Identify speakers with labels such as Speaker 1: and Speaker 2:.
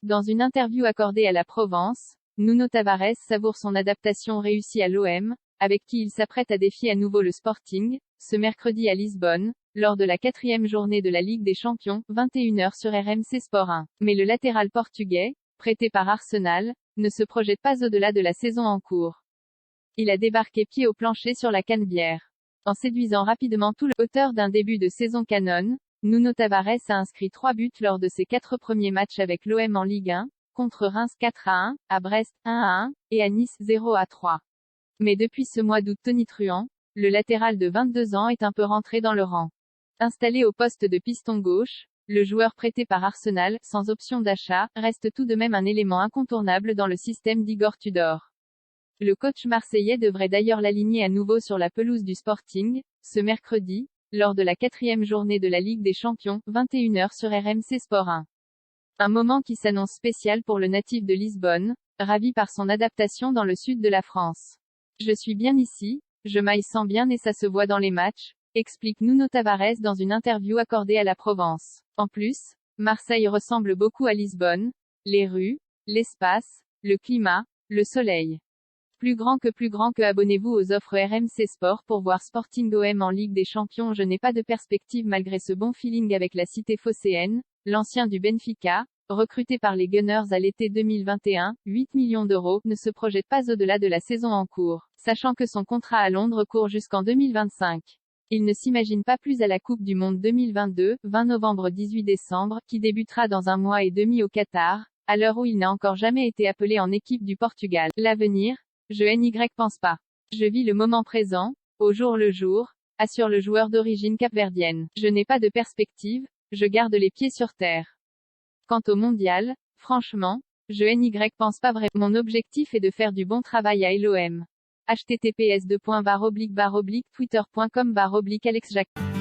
Speaker 1: Dans une interview accordée à la Provence, Nuno Tavares savoure son adaptation réussie à l'OM, avec qui il s'apprête à défier à nouveau le Sporting, ce mercredi à Lisbonne, lors de la 4e journée de la Ligue des Champions, 21h sur RMC Sport 1. Mais le latéral portugais, prêté par Arsenal, ne se projette pas au-delà de la saison en cours. Il a débarqué pied au plancher sur la Canebière. En séduisant rapidement tout le auteur d'un début de saison canon, Nuno Tavares a inscrit 3 buts lors de ses 4 premiers matchs avec l'OM en Ligue 1, contre Reims 4-1, à Brest 1-1, et à Nice 0-3. Mais depuis ce mois d'août tonitruant, le latéral de 22 ans est un peu rentré dans le rang. Installé au poste de piston gauche, le joueur prêté par Arsenal, sans option d'achat, reste tout de même un élément incontournable dans le système d'Igor Tudor. Le coach marseillais devrait d'ailleurs l'aligner à nouveau sur la pelouse du Sporting, ce mercredi, lors de la 4e journée de la Ligue des Champions, 21h sur RMC Sport 1. Un moment qui s'annonce spécial pour le natif de Lisbonne, ravi par son adaptation dans le sud de la France. Je suis bien ici, je m'y sens bien et ça se voit dans les matchs, explique Nuno Tavares dans une interview accordée à la Provence. En plus, Marseille ressemble beaucoup à Lisbonne, les rues, l'espace, le climat, le soleil. Plus grand que abonnez-vous aux offres RMC Sport pour voir Sporting OM en Ligue des Champions. Je n'ai pas de perspective malgré ce bon feeling avec la cité phocéenne. L'ancien du Benfica, recruté par les Gunners à l'été 2021, 8 millions d'euros, ne se projette pas au-delà de la saison en cours, sachant que son contrat à Londres court jusqu'en 2025. Il ne s'imagine pas plus à la Coupe du Monde 2022, 20 novembre-18 décembre, qui débutera dans un mois et demi au Qatar, à l'heure où il n'a encore jamais été appelé en équipe du Portugal. L'avenir, je n'y pense pas. Je vis le moment présent, au jour le jour, assure le joueur d'origine capverdienne. Je n'ai pas de perspective, je garde les pieds sur terre. Quant au mondial, franchement, je n'y pense pas vraiment. Mon objectif est de faire du bon travail à l'OM. https://twitter.com/alexjacques